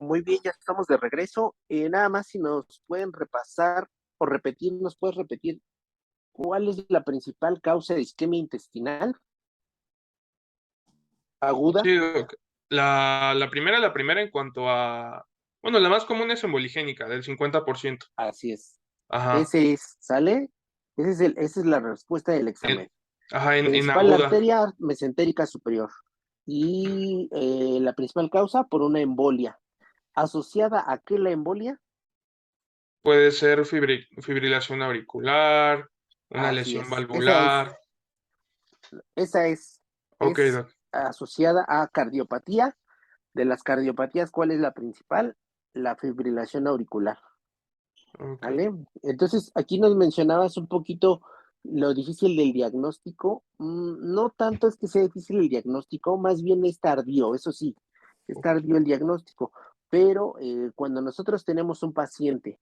Muy bien, ya estamos de regreso. Nada más si nos pueden repasar o repetir, ¿nos puedes repetir cuál es la principal causa de isquemia intestinal aguda? Sí, Doc. La primera en cuanto a, bueno, la más común es emboligénica, del 50%. Así es. Ajá. Ese es, ¿sale? Esa es la respuesta del examen. En, ajá, en Principal aguda arteria mesentérica superior. Y la principal causa por una embolia. ¿Asociada a qué la embolia? puede ser fibrilación auricular, una Así lesión es. Esa es. valvular. Esa es. Ok, Es Doc. asociada a cardiopatía. De las cardiopatías, ¿cuál es la principal? La fibrilación auricular, Ok. ¿vale? Entonces, aquí nos mencionabas un poquito lo difícil del diagnóstico. No tanto es que sea difícil el diagnóstico, más bien es tardío, eso sí, es Ok. tardío el diagnóstico. Pero cuando nosotros tenemos un paciente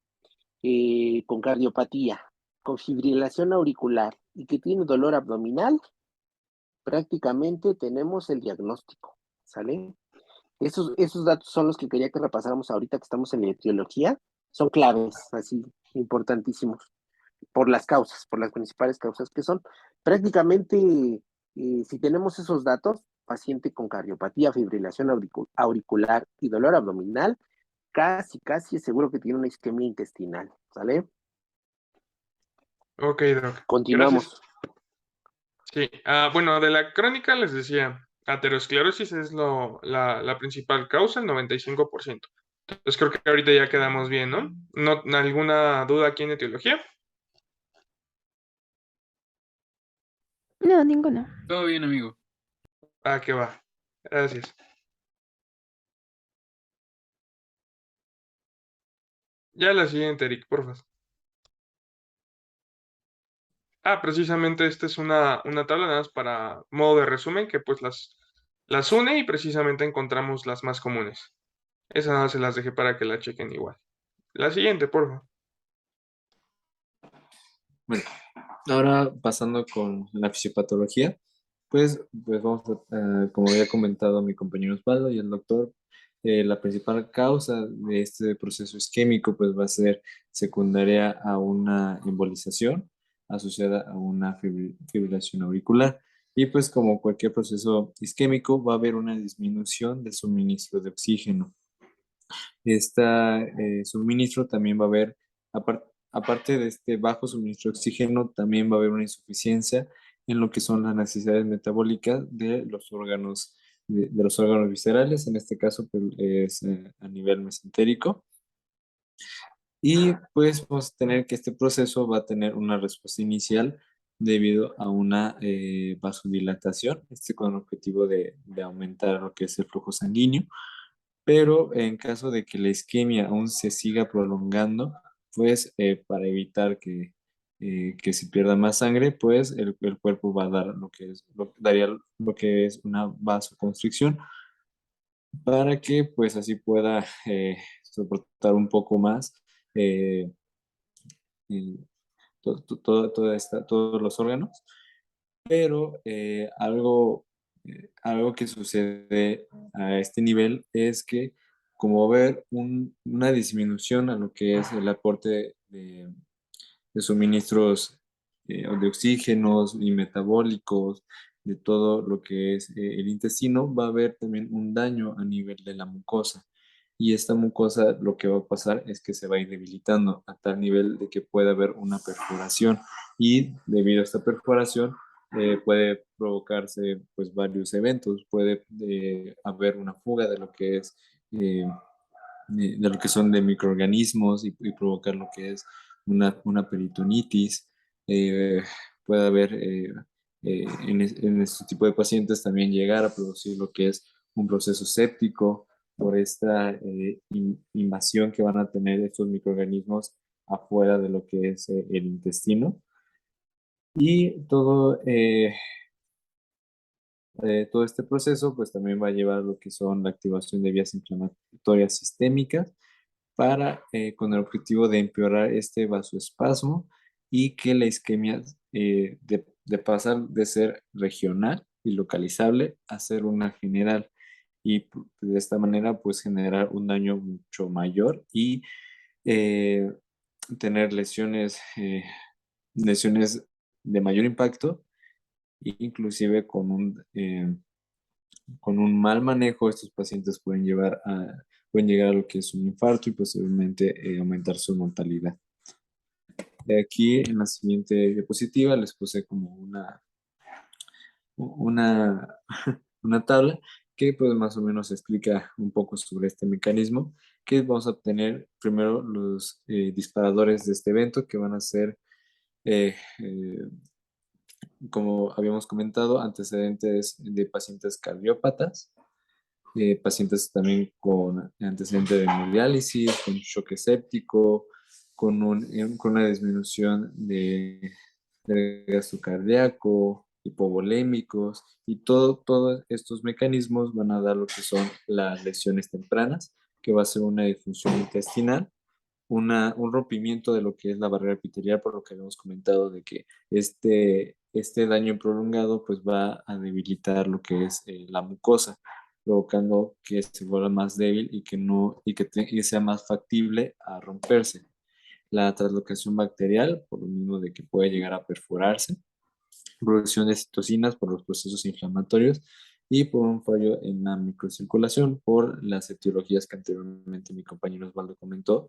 con cardiopatía, con fibrilación auricular y que tiene dolor abdominal, prácticamente tenemos el diagnóstico, ¿sale? Esos datos son los que quería que repasáramos ahorita que estamos en la etiología. Son claves, así, importantísimos, por las causas, por las principales causas que son. Prácticamente, si tenemos esos datos, paciente con cardiopatía, fibrilación auricular y dolor abdominal, casi es seguro que tiene una isquemia intestinal, ¿sale? Ok, Doc. Gracias. Continuamos. Sí. Bueno, de la crónica les decía, aterosclerosis es la principal causa, el 95%. Entonces creo que ahorita ya quedamos bien, ¿no? ¿No alguna duda aquí en etiología? No, ninguno. Todo bien, amigo. Que va. Gracias. Ya la siguiente, Eric, por favor. Precisamente esta es una tabla nada más para modo de resumen que pues las une y precisamente encontramos las más comunes. Esas nada más se las dejé para que la chequen igual. La siguiente, por favor. Bueno, ahora pasando con la fisiopatología, pues vamos como había comentado mi compañero Osvaldo y el doctor, la principal causa de este proceso isquémico pues va a ser secundaria a una embolización asociada a una fibrilación auricular. Y pues como cualquier proceso isquémico va a haber una disminución del suministro de oxígeno. Este suministro también va a haber, aparte de este bajo suministro de oxígeno, también va a haber una insuficiencia en lo que son las necesidades metabólicas de los órganos, de los órganos viscerales, en este caso pues, es a nivel mesentérico. Y pues vamos a tener que este proceso va a tener una respuesta inicial debido a una vasodilatación, con el objetivo de aumentar lo que es el flujo sanguíneo, pero en caso de que la isquemia aún se siga prolongando, pues para evitar que se pierda más sangre, pues el cuerpo va a dar daría lo que es una vasoconstricción para que pues así pueda soportar un poco más eh, y todos los órganos, pero algo que sucede a este nivel es que como va a haber una disminución a lo que es el aporte de suministros de oxígenos y metabólicos, de todo lo que es el intestino, va a haber también un daño a nivel de la mucosa. Y esta mucosa lo que va a pasar es que se va a ir debilitando a tal nivel de que puede haber una perforación. Y debido a esta perforación, puede provocarse pues varios eventos. Puede haber una fuga de lo que es de lo que son de microorganismos y provocar lo que es una peritonitis. Eh, puede haber en este tipo de pacientes también llegar a producir lo que es un proceso séptico por esta invasión que van a tener estos microorganismos afuera de lo que es el intestino. Y todo este proceso pues también va a llevar a lo que son la activación de vías inflamatorias sistémicas con el objetivo de empeorar este vasoespasmo y que la isquemia de pasar de ser regional y localizable a ser una general. y de esta manera pues generar un daño mucho mayor y eh, tener lesiones de mayor impacto, e inclusive con un mal manejo estos pacientes pueden llegar a lo que es un infarto y posteriormente aumentar su mortalidad. De aquí en la siguiente diapositiva les puse como una, una tabla que pues más o menos explica un poco sobre este mecanismo, que vamos a obtener primero los disparadores de este evento, que van a ser, eh, eh, como habíamos comentado, antecedentes de pacientes cardiópatas, pacientes también con antecedente de hemodiálisis, con shock séptico, con una disminución del gasto cardíaco, hipovolémicos, y todos estos mecanismos van a dar lo que son las lesiones tempranas, que va a ser una disfunción intestinal, un rompimiento de lo que es la barrera epitelial, por lo que habíamos comentado de que este daño prolongado pues va a debilitar lo que es la mucosa, provocando que se vuelva más débil y que no y sea más factible a romperse. La translocación bacterial, por lo mismo de que puede llegar a perforarse, producción de citocinas por los procesos inflamatorios y por un fallo en la microcirculación por las etiologías que anteriormente mi compañero Osvaldo comentó.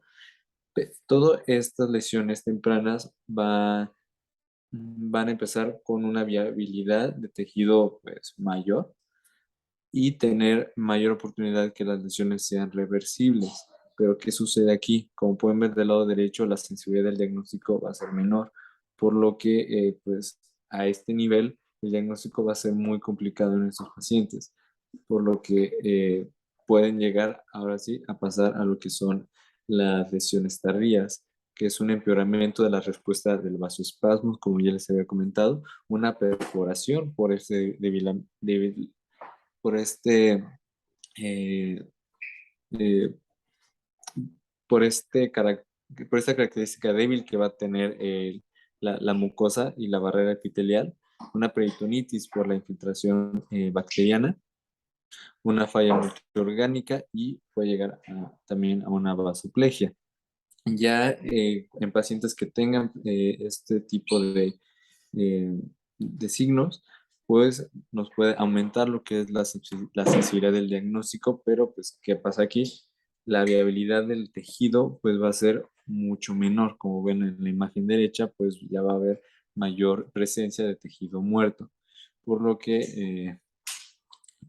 Todas estas lesiones tempranas van a empezar con una viabilidad de tejido pues, mayor y tener mayor oportunidad que las lesiones sean reversibles. Pero ¿qué sucede aquí? Como pueden ver del lado derecho, la sensibilidad del diagnóstico va a ser menor, por lo que pues a este nivel el diagnóstico va a ser muy complicado en estos pacientes, por lo que pueden llegar ahora sí a pasar a lo que son las lesiones tardías, que es un empeoramiento de la respuesta del vasoespasmo, como ya les había comentado, una perforación por este eh, eh, por por esta característica débil que va a tener la mucosa y la barrera epitelial, una peritonitis por la infiltración bacteriana, una falla multiorgánica y puede llegar también a una vasoplegia. Ya en pacientes que tengan este tipo eh, de signos, pues nos puede aumentar lo que es la sensibilidad del diagnóstico, pero pues, ¿qué pasa aquí? La viabilidad del tejido pues va a ser mucho menor, como ven en la imagen derecha, pues ya va a haber mayor presencia de tejido muerto, por lo que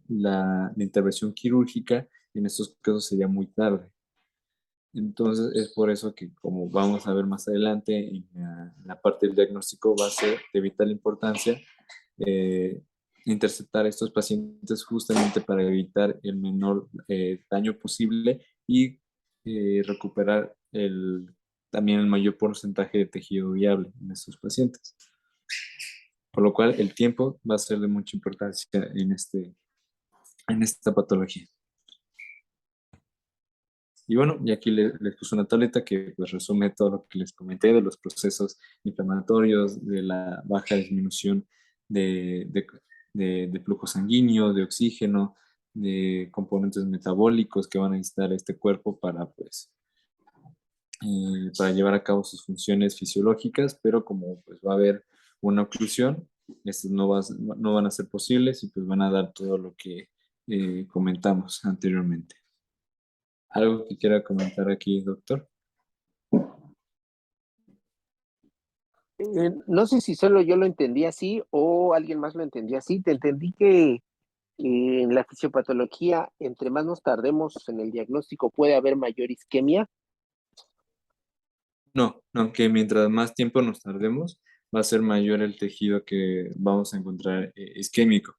la intervención quirúrgica en estos casos sería muy tarde. Entonces es por eso que, como vamos a ver más adelante en la parte del diagnóstico, va a ser de vital importancia eh, interceptar a estos pacientes justamente para evitar el menor daño posible y recuperar también el mayor porcentaje de tejido viable en estos pacientes. Por lo cual el tiempo va a ser de mucha importancia en esta patología. Y bueno, y aquí les puse una tableta que pues resume todo lo que les comenté de los procesos inflamatorios, de la baja disminución de, de, de flujo sanguíneo, de oxígeno, de componentes metabólicos que van a necesitar este cuerpo para llevar a cabo sus funciones fisiológicas, pero como pues va a haber una oclusión, estas no van a ser posibles y pues van a dar todo lo que comentamos anteriormente. ¿Algo que quiera comentar aquí, doctor? No sé si solo yo lo entendí así o alguien más lo entendió así. Te entendí que en la fisiopatología, entre más nos tardemos en el diagnóstico, puede haber mayor isquemia. No, que mientras más tiempo nos tardemos, va a ser mayor el tejido que vamos a encontrar isquémico,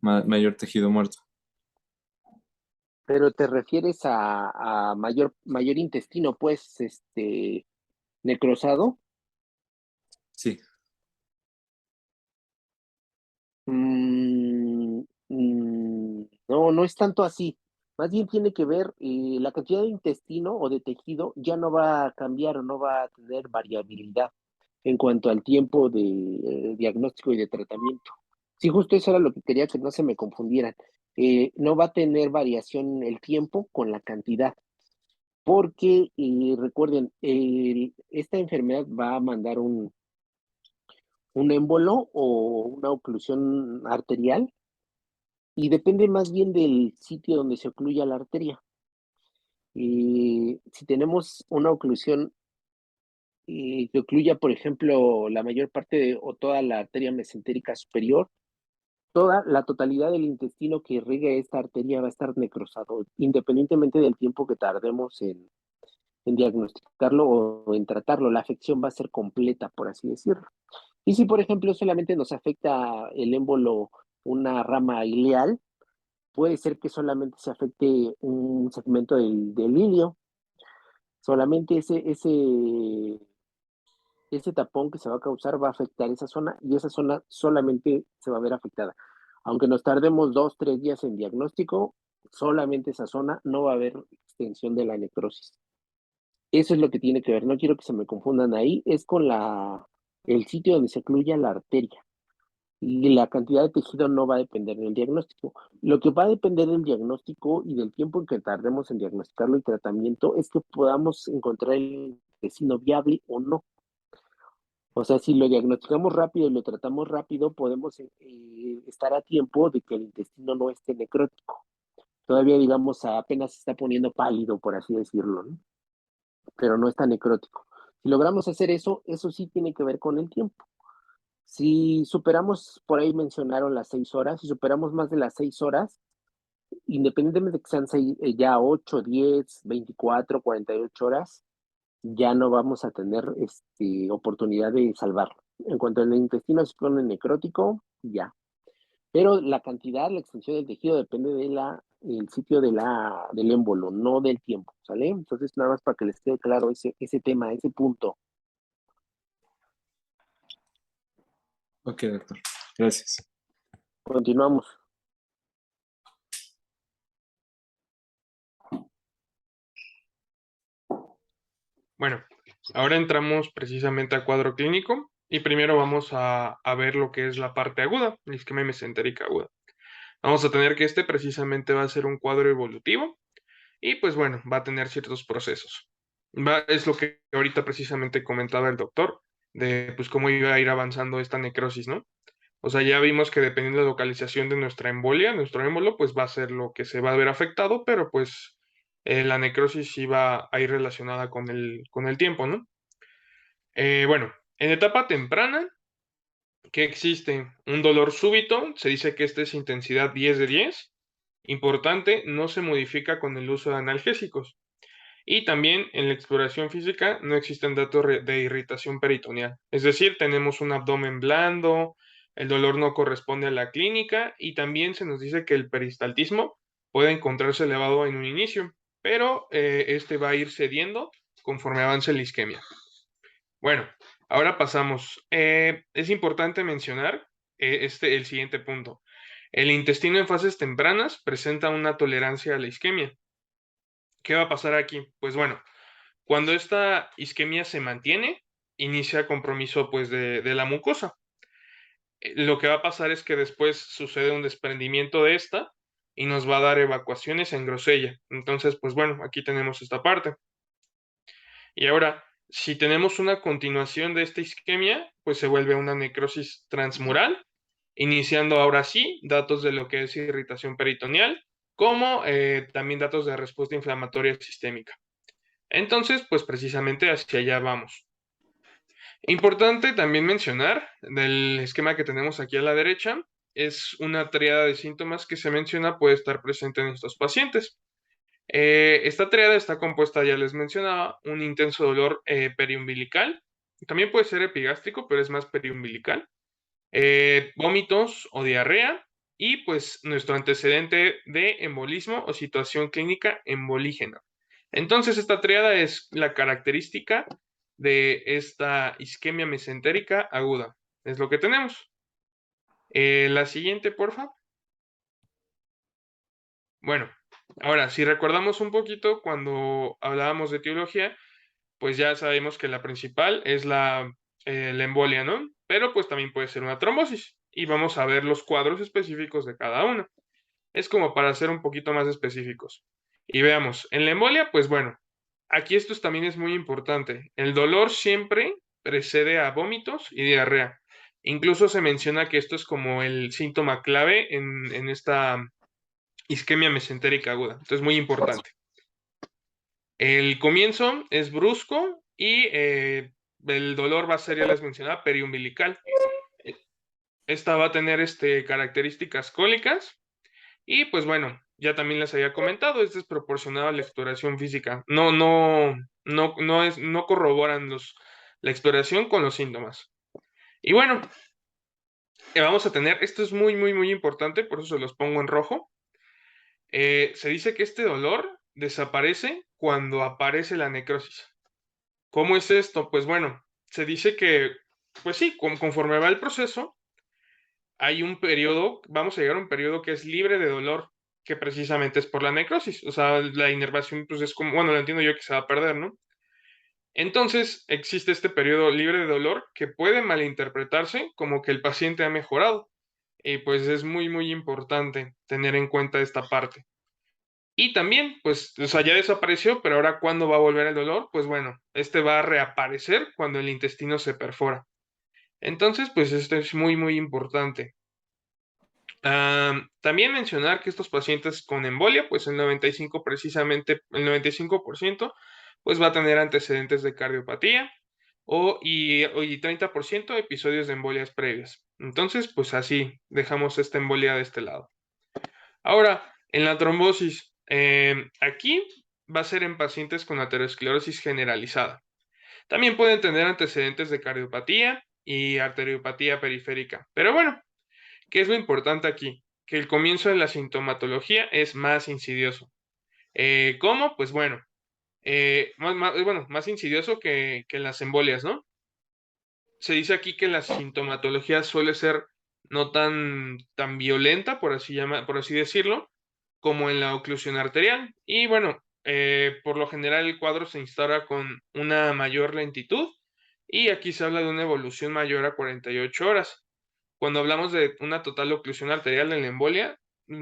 mayor tejido muerto. Pero te refieres a mayor intestino, pues, necrosado. Sí, No, no es tanto así. Más bien tiene que ver, la cantidad de intestino o de tejido ya no va a cambiar o no va a tener variabilidad en cuanto al tiempo de diagnóstico y de tratamiento. Sí, justo eso era lo que quería que no se me confundieran. no va a tener variación el tiempo con la cantidad, porque recuerden, esta enfermedad va a mandar un émbolo o una oclusión arterial y depende más bien del sitio donde se ocluya la arteria. Si tenemos una oclusión que ocluya, por ejemplo, la mayor parte o toda la arteria mesentérica superior, toda la totalidad del intestino que irrigue esta arteria va a estar necrosado, independientemente del tiempo que tardemos en diagnosticarlo o en tratarlo. La afección va a ser completa, por así decirlo. Y si, por ejemplo, solamente nos afecta el émbolo, una rama ileal, puede ser que solamente se afecte un segmento del ilio. Solamente ese tapón que se va a causar va a afectar esa zona y esa zona solamente se va a ver afectada. Aunque nos tardemos 2, 3 días en diagnóstico, solamente esa zona, no va a haber extensión de la necrosis. Eso es lo que tiene que ver. No quiero que se me confundan ahí. Es con el sitio donde se ocluya la arteria. Y la cantidad de tejido no va a depender del diagnóstico. Lo que va a depender del diagnóstico y del tiempo en que tardemos en diagnosticarlo y tratamiento es que podamos encontrar el intestino viable o no. O sea, si lo diagnosticamos rápido y lo tratamos rápido, podemos estar a tiempo de que el intestino no esté necrótico. Todavía, digamos, apenas se está poniendo pálido, por así decirlo, ¿no? Pero no está necrótico. Si logramos hacer eso, eso sí tiene que ver con el tiempo. Si superamos, por ahí mencionaron las 6 horas, si superamos más de las 6 horas, independientemente de que sean ya 8, 10, 24, 48 horas, ya no vamos a tener oportunidad de salvarlo. En cuanto el intestino se pone necrótico, ya. Pero la cantidad, la extensión del tejido depende del sitio del émbolo, no del tiempo, ¿sale? Entonces, nada más para que les quede claro ese tema, ese punto. Ok, doctor. Gracias. Continuamos. Bueno, ahora entramos precisamente al cuadro clínico y primero vamos a ver lo que es la parte aguda, la isquemia mesentérica aguda. Vamos a tener que precisamente va a ser un cuadro evolutivo y pues bueno, va a tener ciertos procesos. Es lo que ahorita precisamente comentaba el doctor, de pues cómo iba a ir avanzando esta necrosis, ¿no? O sea, ya vimos que dependiendo de la localización de nuestra embolia, nuestro émbolo, pues va a ser lo que se va a ver afectado, pero pues la necrosis sí va a ir relacionada con el tiempo, ¿no? Bueno, en etapa temprana, ¿qué existe? Un dolor súbito, se dice que este es intensidad 10 de 10. Importante, no se modifica con el uso de analgésicos. Y también en la exploración física no existen datos de irritación peritoneal. Es decir, tenemos un abdomen blando, el dolor no corresponde a la clínica y también se nos dice que el peristaltismo puede encontrarse elevado en un inicio, pero este va a ir cediendo conforme avance la isquemia. Bueno, ahora pasamos. Es importante mencionar el siguiente punto. El intestino en fases tempranas presenta una tolerancia a la isquemia. ¿Qué va a pasar aquí? Pues bueno, cuando esta isquemia se mantiene, inicia compromiso pues de la mucosa. Lo que va a pasar es que después sucede un desprendimiento de esta y nos va a dar evacuaciones en grosella. Entonces, pues bueno, aquí tenemos esta parte. Y ahora, si tenemos una continuación de esta isquemia, pues se vuelve una necrosis transmural, iniciando ahora sí datos de lo que es irritación peritoneal, como también datos de respuesta inflamatoria sistémica. Entonces, pues precisamente hacia allá vamos. Importante también mencionar del esquema que tenemos aquí a la derecha, es una triada de síntomas que se menciona puede estar presente en estos pacientes. Esta triada está compuesta, ya les mencionaba, un intenso dolor periumbilical, también puede ser epigástrico, pero es más periumbilical, vómitos o diarrea, y pues nuestro antecedente de embolismo o situación clínica embolígena. Entonces, esta triada es la característica de esta isquemia mesentérica aguda. Es lo que tenemos. La siguiente, por favor. Bueno, ahora, si recordamos un poquito cuando hablábamos de etiología, pues ya sabemos que la principal es la embolia, ¿no? Pero pues también puede ser una trombosis. Y vamos a ver los cuadros específicos de cada una. Es como para ser un poquito más específicos. Y veamos, en la embolia, pues bueno, aquí esto también es muy importante. El dolor siempre precede a vómitos y diarrea. Incluso se menciona que esto es como el síntoma clave en esta isquemia mesentérica aguda. Entonces, muy importante. El comienzo es brusco y el dolor va a ser, ya les mencionaba, periumbilical. Esta va a tener características cólicas y pues bueno, ya también les había comentado, es desproporcionado a la exploración física. No corroboran la exploración con los síntomas. Y bueno, vamos a tener, esto es muy, muy, muy importante, por eso se los pongo en rojo. Se dice que este dolor desaparece cuando aparece la necrosis. ¿Cómo es esto? Pues bueno, se dice que, pues sí, conforme va el proceso, hay un periodo, vamos a llegar a un periodo que es libre de dolor, que precisamente es por la necrosis. O sea, la inervación, pues es como, bueno, lo entiendo yo que se va a perder, ¿no? Entonces, existe este periodo libre de dolor que puede malinterpretarse como que el paciente ha mejorado. Y pues es muy, muy importante tener en cuenta esta parte. Y también, pues, o sea, ya desapareció, pero ahora, ¿cuándo va a volver el dolor? Pues bueno, este va a reaparecer cuando el intestino se perfora. Entonces, pues esto es muy, muy importante. También mencionar que estos pacientes con embolia, pues el 95 precisamente, el 95% pues va a tener antecedentes de cardiopatía y 30% episodios de embolias previas. Entonces, pues así dejamos esta embolia de este lado. Ahora, en la trombosis, aquí va a ser en pacientes con aterosclerosis generalizada. También pueden tener antecedentes de cardiopatía y arteriopatía periférica. Pero bueno, ¿qué es lo importante aquí? Que el comienzo de la sintomatología es más insidioso. ¿Cómo? Pues bueno, más insidioso que en las embolias, ¿no? Se dice aquí que la sintomatología suele ser no tan violenta, por así decirlo, como en la oclusión arterial. Y bueno, por lo general el cuadro se instaura con una mayor lentitud y aquí se habla de una evolución mayor a 48 horas. Cuando hablamos de una total oclusión arterial en la embolia,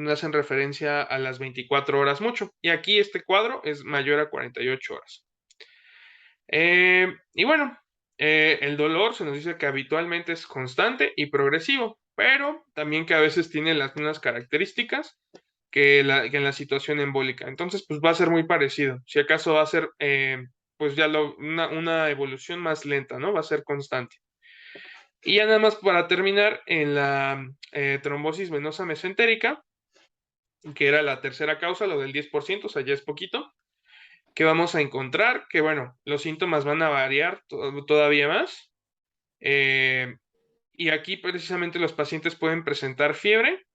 hacen referencia a las 24 horas mucho. Y aquí este cuadro es mayor a 48 horas. Y bueno, el dolor se nos dice que habitualmente es constante y progresivo, pero también que a veces tiene las mismas características que en la situación embólica. Entonces, pues va a ser muy parecido. Si acaso va a ser, pues ya una evolución más lenta, ¿no? Va a ser constante. Y ya nada más para terminar, en la trombosis venosa mesentérica, que era la tercera causa, lo del 10%, o sea, ya es poquito, que vamos a encontrar que, bueno, los síntomas van a variar todavía más. Y aquí precisamente los pacientes pueden presentar fiebre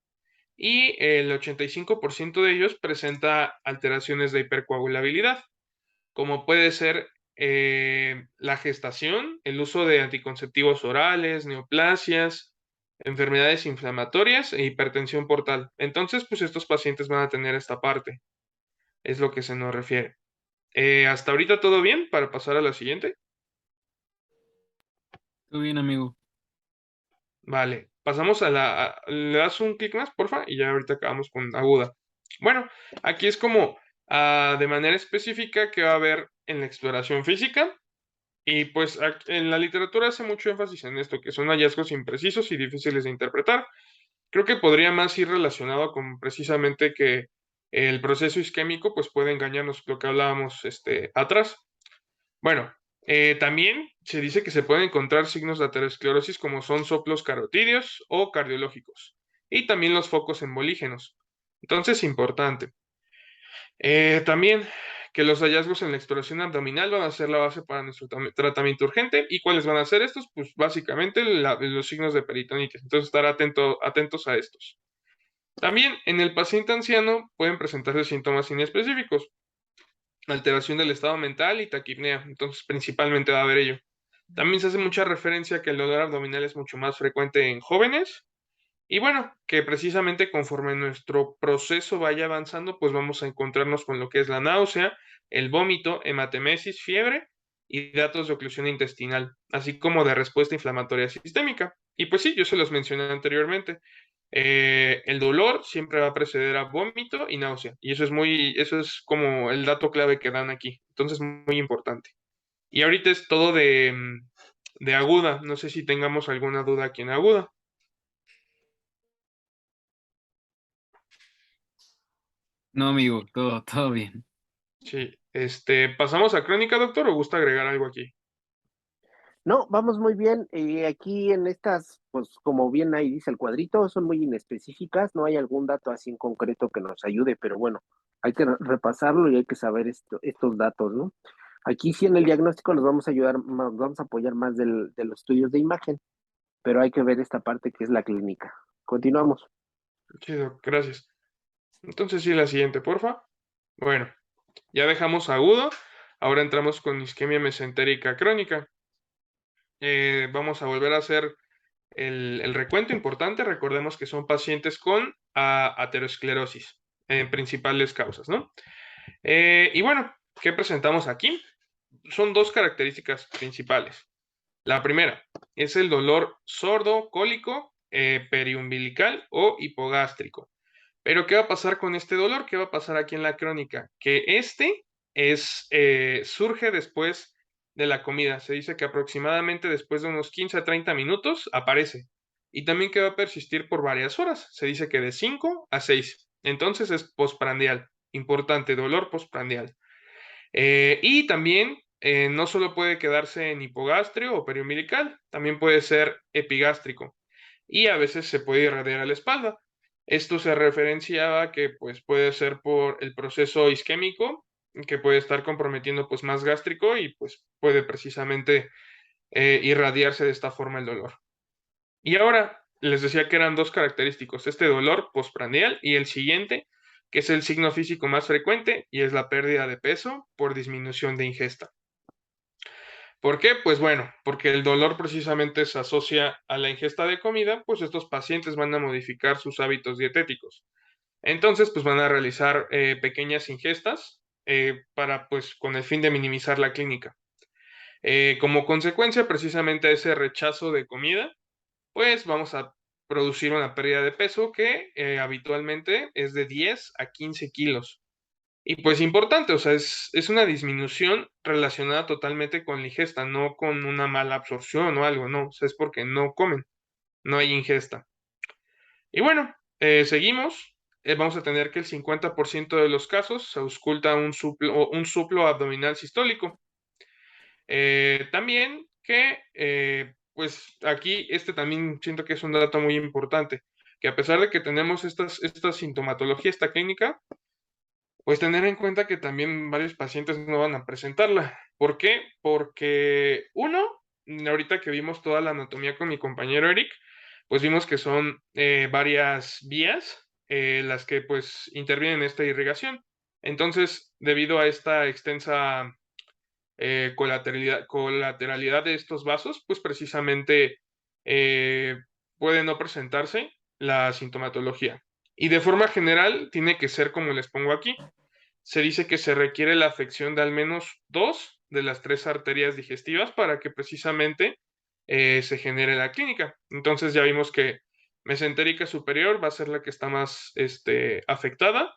y el 85% de ellos presenta alteraciones de hipercoagulabilidad, como puede ser la gestación, el uso de anticonceptivos orales, neoplasias, enfermedades inflamatorias e hipertensión portal. Entonces, pues estos pacientes van a tener esta parte, es lo que se nos refiere. Hasta ahorita todo bien para pasar a la siguiente. Todo bien, amigo. Vale, pasamos le das un clic más, porfa, y ya ahorita acabamos con aguda. Bueno, aquí es como de manera específica que va a haber en la exploración física. Y pues en la literatura hace mucho énfasis en esto, que son hallazgos imprecisos y difíciles de interpretar. Creo que podría más ir relacionado con precisamente que el proceso isquémico pues puede engañarnos, lo que hablábamos atrás. Bueno, también se dice que se pueden encontrar signos de aterosclerosis como son soplos carotídeos o cardiológicos, y también los focos embolígenos. Entonces, importante. También que los hallazgos en la exploración abdominal van a ser la base para nuestro tratamiento urgente. ¿Y cuáles van a ser estos? Pues básicamente los signos de peritonitis. Entonces, estar atentos a estos. También en el paciente anciano pueden presentarse síntomas inespecíficos, alteración del estado mental y taquipnea. Entonces, principalmente va a haber ello. También se hace mucha referencia a que el dolor abdominal es mucho más frecuente en jóvenes. Y bueno, que precisamente conforme nuestro proceso vaya avanzando, pues vamos a encontrarnos con lo que es la náusea, el vómito, hematemesis, fiebre y datos de oclusión intestinal, así como de respuesta inflamatoria sistémica. Y pues sí, yo se los mencioné anteriormente. El dolor siempre va a preceder a vómito y náusea. Y eso es como el dato clave que dan aquí. Entonces, muy importante. Y ahorita es todo de aguda. No sé si tengamos alguna duda aquí en aguda. No, amigo, todo bien. Sí. ¿Pasamos a crónica, doctor, o gusta agregar algo aquí? No, vamos muy bien. Aquí en estas, pues como bien ahí dice el cuadrito, son muy inespecíficas, no hay algún dato así en concreto que nos ayude, pero bueno, hay que repasarlo y hay que saber estos datos, ¿no? Aquí sí en el diagnóstico nos vamos a ayudar, nos vamos a apoyar más de los estudios de imagen, pero hay que ver esta parte que es la clínica. Continuamos. Sí, doc, gracias. Entonces sí, la siguiente, porfa. Bueno, ya dejamos agudo. Ahora entramos con isquemia mesentérica crónica. Vamos a volver a hacer el recuento importante. Recordemos que son pacientes con aterosclerosis en principales causas, ¿no? Y bueno, ¿qué presentamos aquí? Son dos características principales. La primera es el dolor sordo, cólico, periumbilical o hipogástrico. Pero ¿qué va a pasar con este dolor? ¿Qué va a pasar aquí en la crónica? Que surge después de la comida. Se dice que aproximadamente después de unos 15 a 30 minutos aparece. Y también que va a persistir por varias horas. Se dice que de 5 a 6. Entonces es postprandial. Importante, dolor postprandial. Y también no solo puede quedarse en hipogastrio o periumbilical, también puede ser epigástrico. Y a veces se puede irradiar a la espalda. Esto se referenciaba a que pues, puede ser por el proceso isquémico, que puede estar comprometiendo pues, más gástrico y pues, puede precisamente irradiarse de esta forma el dolor. Y ahora les decía que eran dos característicos, este dolor postprandial y el siguiente, que es el signo físico más frecuente y es la pérdida de peso por disminución de ingesta. ¿Por qué? Pues bueno, porque el dolor precisamente se asocia a la ingesta de comida, pues estos pacientes van a modificar sus hábitos dietéticos. Entonces, pues van a realizar pequeñas ingestas para, pues, con el fin de minimizar la clínica. Como consecuencia, precisamente a ese rechazo de comida, pues vamos a producir una pérdida de peso que habitualmente es de 10 a 15 kilos. Y pues importante, o sea, es una disminución relacionada totalmente con la ingesta, no con una mala absorción o algo, no, o sea, es porque no comen, no hay ingesta. Y bueno, seguimos. Vamos a tener que el 50% de los casos se ausculta un suplo abdominal sistólico. También que, pues aquí, también siento que es un dato muy importante, que a pesar de que tenemos esta sintomatología, esta clínica, pues tener en cuenta que también varios pacientes no van a presentarla. ¿Por qué? Porque uno, ahorita que vimos toda la anatomía con mi compañero Eric, pues vimos que son varias vías las que pues intervienen en esta irrigación. Entonces, debido a esta extensa colateralidad de estos vasos, pues precisamente eh, puede no presentarse la sintomatología. Y de forma general tiene que ser como les pongo aquí. Se dice que se requiere la afección de al menos dos de las tres arterias digestivas para que precisamente se genere la clínica. Entonces ya vimos que mesentérica superior va a ser la que está más afectada,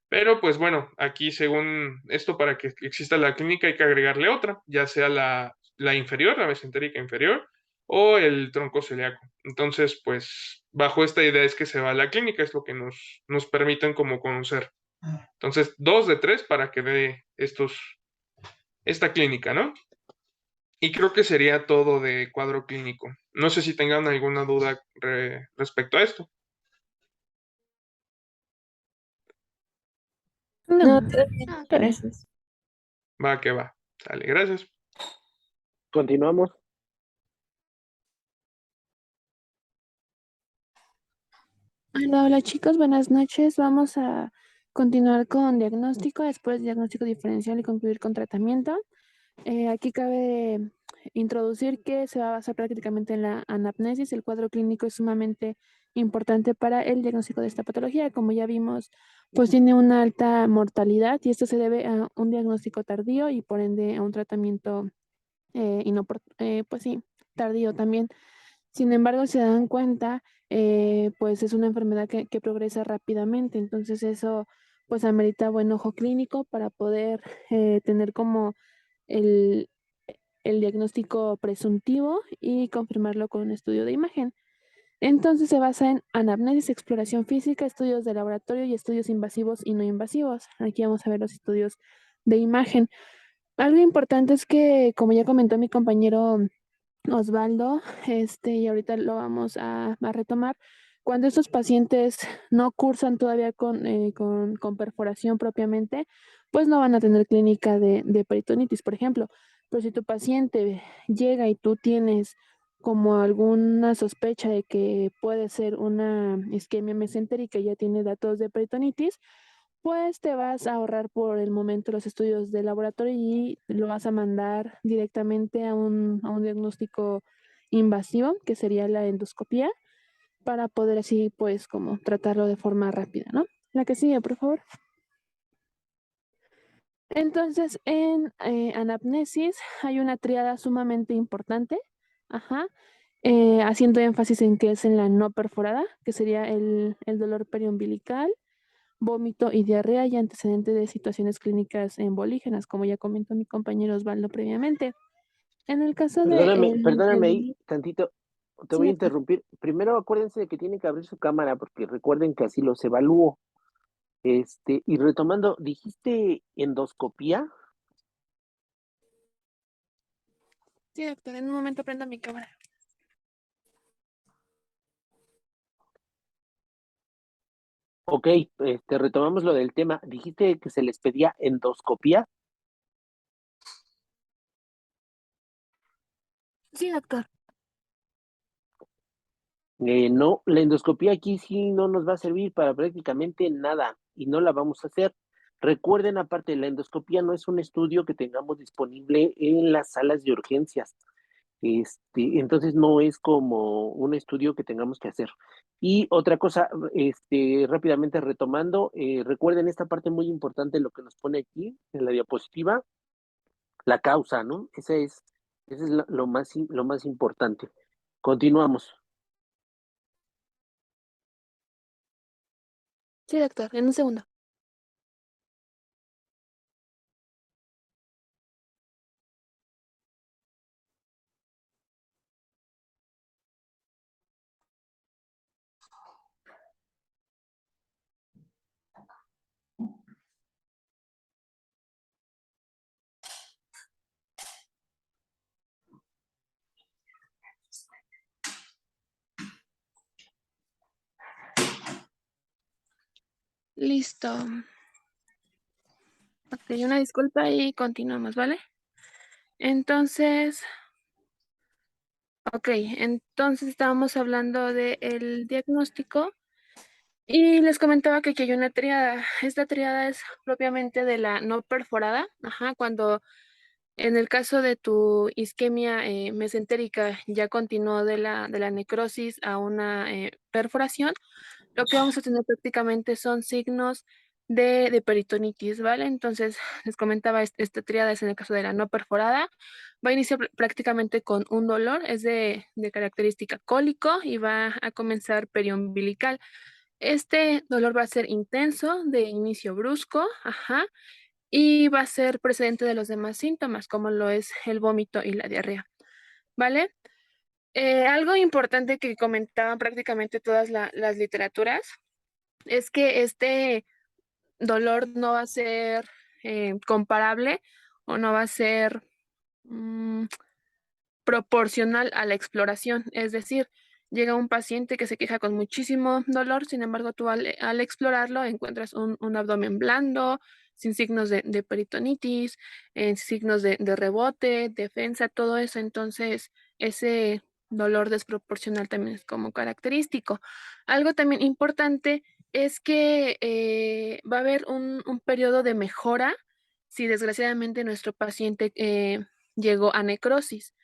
pero pues bueno, aquí según esto para que exista la clínica hay que agregarle otra, ya sea la inferior, la mesentérica inferior, o el tronco celíaco. Entonces, pues bajo esta idea es que se va a la clínica, es lo que nos permiten como conocer. Entonces, 2 de 3 para que dé esta clínica, ¿no? Y creo que sería todo de cuadro clínico. No sé si tengan alguna duda respecto a esto. No, todo bien, gracias. Va que va. Sale, gracias. Continuamos. Hola chicos, buenas noches. Vamos a continuar con diagnóstico, después diagnóstico diferencial y concluir con tratamiento. Aquí cabe introducir que se va a basar prácticamente en la anamnesis. El cuadro clínico es sumamente importante para el diagnóstico de esta patología. Como ya vimos, pues tiene una alta mortalidad y esto se debe a un diagnóstico tardío y por ende a un tratamiento pues sí, tardío también. Sin embargo, si se dan cuenta, pues es una enfermedad que progresa rápidamente, entonces eso pues amerita buen ojo clínico para poder tener como el, el diagnóstico presuntivo y confirmarlo con un estudio de imagen. Entonces se basa en anamnesis, exploración física, estudios de laboratorio y estudios invasivos y no invasivos. Aquí vamos a ver los estudios de imagen. Algo importante es que, como ya comentó mi compañero Osvaldo, y ahorita lo vamos a retomar, cuando estos pacientes no cursan todavía con perforación propiamente, pues no van a tener clínica de peritonitis, por ejemplo. Pero si tu paciente llega y tú tienes como alguna sospecha de que puede ser una isquemia mesentérica y ya tiene datos de peritonitis, pues te vas a ahorrar por el momento los estudios de laboratorio y lo vas a mandar directamente a un diagnóstico invasivo, que sería la endoscopía, para poder así pues como tratarlo de forma rápida, ¿no? La que sigue, por favor. Entonces, en anamnesis hay una triada sumamente importante, ajá, haciendo énfasis en que es en la no perforada, que sería el dolor periumbilical, vómito y diarrea y antecedente de situaciones clínicas embolígenas, como ya comentó mi compañero Osvaldo previamente. En el caso de Perdóname ahí tantito, te sí, voy a doctor. interrumpir. Primero acuérdense de que tienen que abrir su cámara porque recuerden que así los evalúo. Y retomando, ¿dijiste endoscopía? Sí, doctor, en un momento prenda mi cámara. Ok, retomamos lo del tema. ¿Dijiste que se les pedía endoscopía? Sí, doctor. No, la endoscopía aquí sí no nos va a servir para prácticamente nada y no la vamos a hacer. Recuerden, aparte, la endoscopía no es un estudio que tengamos disponible en las salas de urgencias. Entonces no es como un estudio que tengamos que hacer. Y otra cosa, rápidamente retomando, recuerden esta parte muy importante, lo que nos pone aquí en la diapositiva, la causa, ¿no? Ese es lo más importante. Continuamos. Sí, doctor, en un segundo. Listo. Ok, una disculpa y continuamos, ¿vale? Entonces, ok, entonces estábamos hablando del diagnóstico y les comentaba que aquí hay una triada. Esta triada es propiamente de la no perforada, ajá, cuando en el caso de tu isquemia mesentérica ya continuó de la necrosis a una perforación, lo que vamos a tener prácticamente son signos de peritonitis, ¿vale? Entonces, les comentaba, esta tríada es en el caso de la no perforada. Va a iniciar prácticamente con un dolor, es de característica cólico y va a comenzar periumbilical. Este dolor va a ser intenso, de inicio brusco, ajá, y va a ser precedente de los demás síntomas, como lo es el vómito y la diarrea, ¿vale? Algo importante que comentaban prácticamente todas las literaturas es que este dolor no va a ser comparable o no va a ser mm, proporcional a la exploración. Es decir, llega un paciente que se queja con muchísimo dolor, sin embargo, tú al explorarlo encuentras un abdomen blando, sin signos de peritonitis, signos de rebote, defensa, todo eso. Entonces, ese dolor desproporcional también es como característico. Algo también importante es que va a haber un periodo de mejora si desgraciadamente nuestro paciente llegó a necrosis.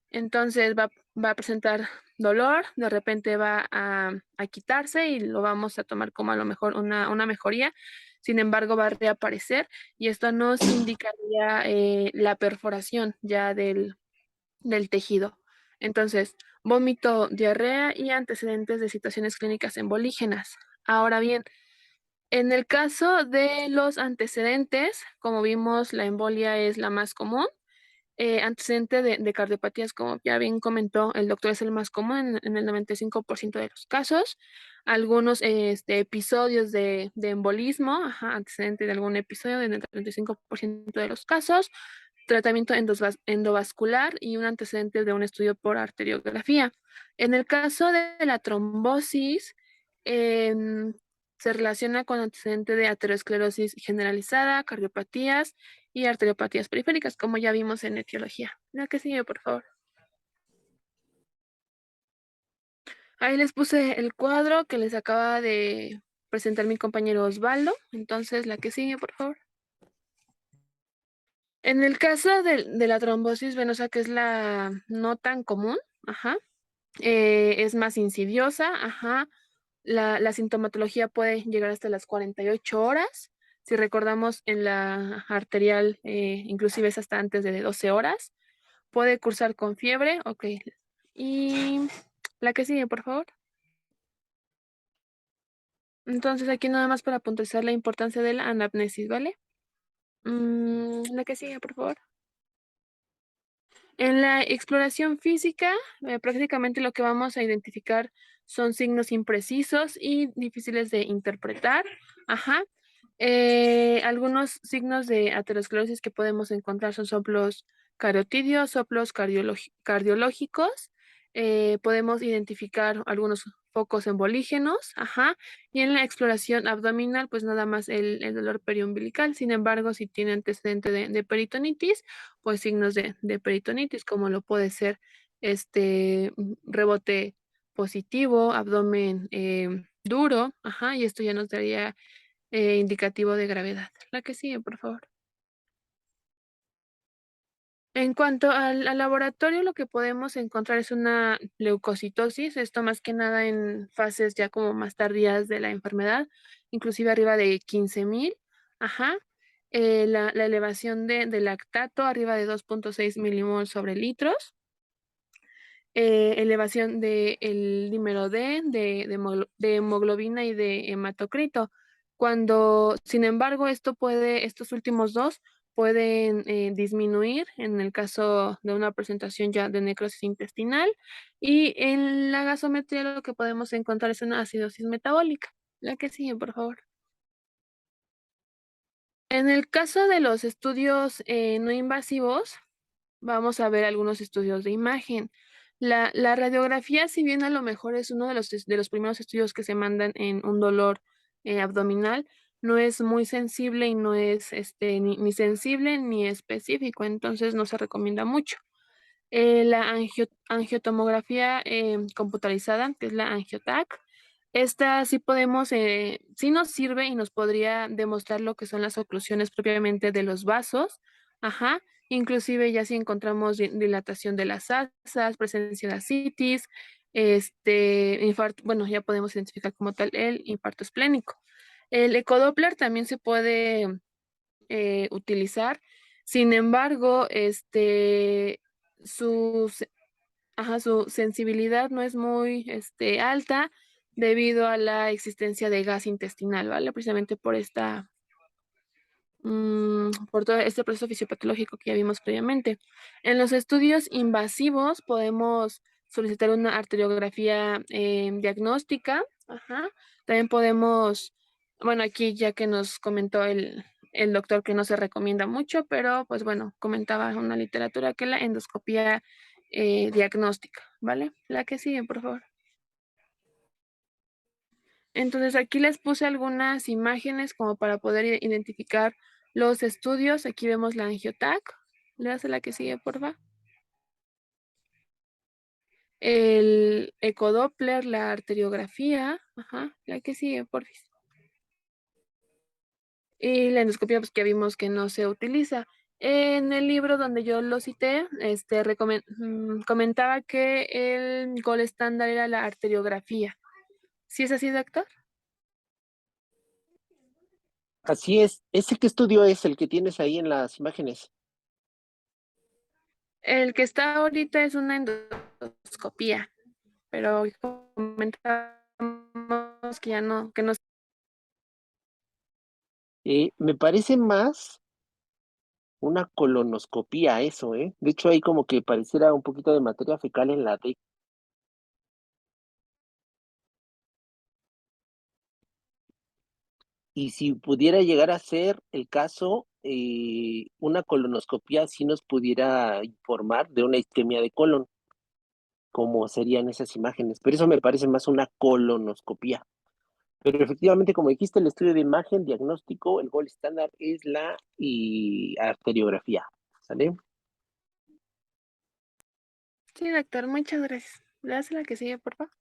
Entonces va a presentar dolor, de repente va a quitarse y lo vamos a tomar como a lo mejor una mejoría. Sin embargo, va a reaparecer y esto nos indicaría la perforación ya del tejido. Entonces, vómito, diarrea y antecedentes de situaciones clínicas embolígenas. Ahora bien, en el caso de los antecedentes, como vimos, la embolia es la más común. Antecedente de cardiopatías, como ya bien comentó el doctor, es el más común en el 95% de los casos. Algunos episodios de embolismo, antecedente de algún episodio en el 35% de los casos. Tratamiento endovascular y un antecedente de un estudio por arteriografía. En el caso de la trombosis, em, se relaciona con antecedente de aterosclerosis generalizada, cardiopatías y arteriopatías periféricas, como ya vimos en etiología. La que sigue, por favor. Ahí les puse el cuadro que les acaba de presentar mi compañero Osvaldo. Entonces, la que sigue, por favor. En el caso de la trombosis venosa, que es la no tan común, es más insidiosa, La sintomatología puede llegar hasta las 48 horas. Si recordamos en la arterial, inclusive es hasta antes de 12 horas. Puede cursar con fiebre, ok. Y la que sigue, por favor. Entonces aquí nada más para puntualizar la importancia de la anamnesis, ¿vale? La que sigue, por favor. En la exploración física, prácticamente lo que vamos a identificar son signos imprecisos y difíciles de interpretar. Algunos signos de aterosclerosis que podemos encontrar son soplos carotidios, soplos cardiológicos. Podemos identificar algunos focos embolígenos, y en la exploración abdominal, pues nada más el dolor periumbilical. Sin embargo, si tiene antecedente de peritonitis, pues signos de peritonitis, como lo puede ser rebote positivo, abdomen duro, y esto ya nos daría indicativo de gravedad. La que sigue, por favor. En cuanto al laboratorio, lo que podemos encontrar es una leucocitosis, esto más que nada en fases ya como más tardías de la enfermedad, inclusive arriba de 15,000. La elevación de lactato arriba de 2.6 milimoles sobre litros. Elevación del dímero D, de hemoglobina y de hematocrito. Sin embargo, estos últimos dos pueden disminuir en el caso de una presentación ya de necrosis intestinal, y en la gasometría lo que podemos encontrar es una acidosis metabólica. La que sigue, por favor. En el caso de los estudios no invasivos, vamos a ver algunos estudios de imagen. La radiografía, si bien a lo mejor es uno de los primeros estudios que se mandan en un dolor abdominal, no es muy sensible y no es ni sensible ni específico, entonces no se recomienda mucho. La angiotomografía computarizada, que es la Angiotac, esta sí nos sirve y nos podría demostrar lo que son las oclusiones propiamente de los vasos, inclusive ya si encontramos dilatación de las asas, presencia de ascitis, infarto, bueno, ya podemos identificar como tal el infarto esplénico. El ecodoppler también se puede utilizar, sin embargo, su, su sensibilidad no es muy alta debido a la existencia de gas intestinal, ¿vale? Precisamente por todo este proceso fisiopatológico que ya vimos previamente. En los estudios invasivos podemos solicitar una arteriografía diagnóstica. También podemos, bueno, aquí ya que nos comentó el doctor que no se recomienda mucho, pero pues bueno, comentaba una literatura que la endoscopía diagnóstica, ¿vale? La que sigue, por favor. Entonces aquí les puse algunas imágenes como para poder identificar los estudios. Aquí vemos la angiotac. Le das a la que sigue, por favor. El ecodoppler, la arteriografía. La que sigue, por favor. Y la endoscopia, pues que vimos que no se utiliza. En el libro donde yo lo cité, comentaba que el gol estándar era la arteriografía. ¿Sí es así, doctor? Así es. ¿Ese qué estudio es el que tienes ahí en las imágenes? El que está ahorita es una colonoscopía, pero comentamos que ya no, que no. Me parece más una colonoscopía eso, ¿eh? De hecho, hay como que pareciera un poquito de materia fecal en la D. Y si pudiera llegar a ser el caso, una colonoscopía sí nos pudiera informar de una isquemia de colon, como serían esas imágenes. Pero eso me parece más una colonoscopía. Pero efectivamente, como dijiste, el estudio de imagen diagnóstico, el gold estándar es la arteriografía. ¿Sale? Sí, doctor, muchas gracias. ¿Le hace la que sigue, por favor?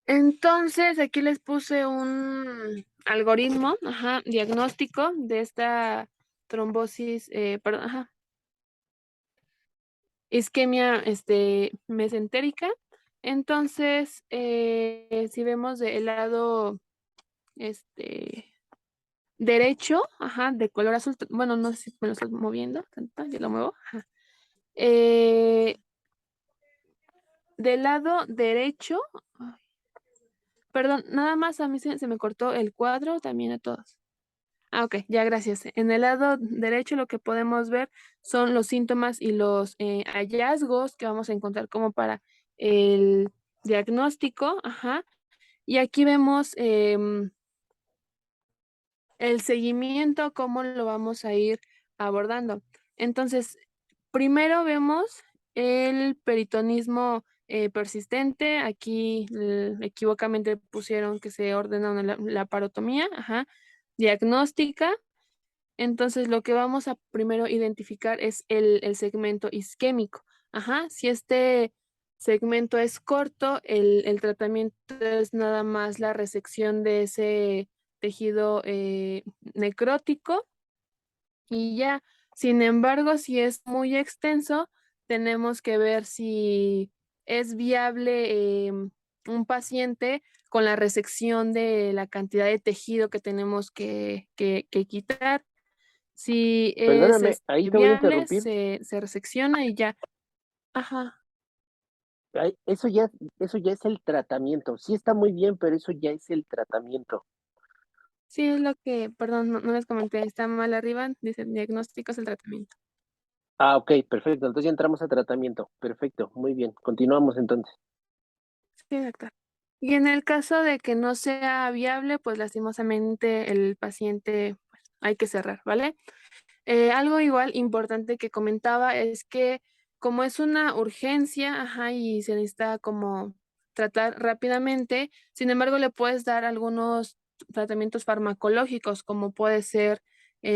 Entonces, aquí les puse un algoritmo, diagnóstico de esta trombosis, perdón, isquemia mesentérica. Entonces, si vemos del lado derecho, de color azul, bueno, no sé si me lo estoy moviendo, ya lo muevo. Del lado derecho, ay, perdón, nada más a mí se me cortó el cuadro, también a todos. Ok, ya gracias. En el lado derecho lo que podemos ver son los síntomas y los hallazgos que vamos a encontrar como para el diagnóstico. Y aquí vemos el seguimiento, cómo lo vamos a ir abordando. Entonces, primero vemos el peritonismo persistente. Aquí equivocamente pusieron que se ordena una laparotomía, diagnóstica. Entonces, lo que vamos a primero identificar es el segmento isquémico. Si este segmento es corto, el tratamiento es nada más la resección de ese tejido necrótico y ya. Sin embargo, si es muy extenso, tenemos que ver si es viable un paciente con la resección de la cantidad de tejido que tenemos que quitar. Si es Perdóname, ahí te voy a viable, interrumpir. se resecciona y ya. Ajá. Eso ya es el tratamiento. Sí está muy bien, pero eso ya es el tratamiento. Sí, es lo que, perdón, no les comenté, está mal arriba, dice diagnóstico es el tratamiento. Ah, ok, perfecto. Entonces ya entramos a tratamiento. Perfecto, muy bien. Continuamos entonces. Sí, doctor. Y en el caso de que no sea viable, pues lastimosamente el paciente pues, hay que cerrar, ¿vale? Algo igual importante que comentaba es que como es una urgencia, y se necesita como tratar rápidamente, sin embargo le puedes dar algunos tratamientos farmacológicos, como puede ser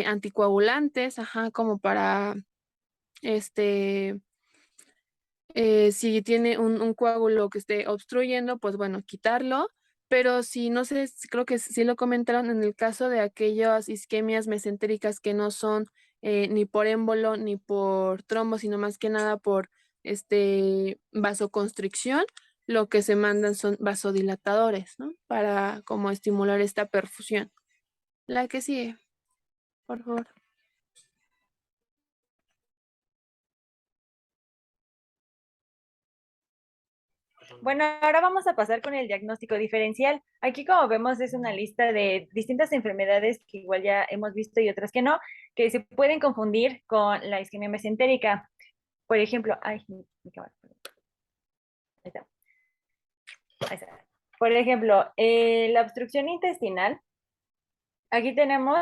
anticoagulantes, como para si tiene un coágulo que esté obstruyendo, pues bueno, quitarlo. Pero si no sé, creo que sí lo comentaron en el caso de aquellas isquemias mesentéricas que no son ni por émbolo ni por trombo, sino más que nada por vasoconstricción, lo que se mandan son vasodilatadores, ¿no? Para como estimular esta perfusión. La que sigue, por favor. Bueno, ahora vamos a pasar con el diagnóstico diferencial. Aquí, como vemos, es una lista de distintas enfermedades que igual ya hemos visto y otras que no, que se pueden confundir con la isquemia mesentérica. Por ejemplo, ay, mi cámara. Ahí está. Ahí está. Por ejemplo, la obstrucción intestinal. Aquí tenemos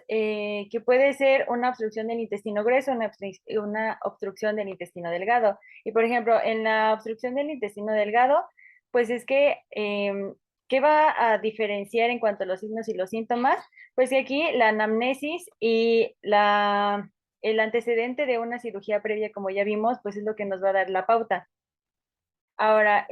que puede ser una obstrucción del intestino grueso, una obstrucción del intestino delgado. Y por ejemplo, en la obstrucción del intestino delgado, pues es que, ¿qué va a diferenciar en cuanto a los signos y los síntomas? Pues que aquí la anamnesis y el antecedente de una cirugía previa, como ya vimos, pues es lo que nos va a dar la pauta. Ahora,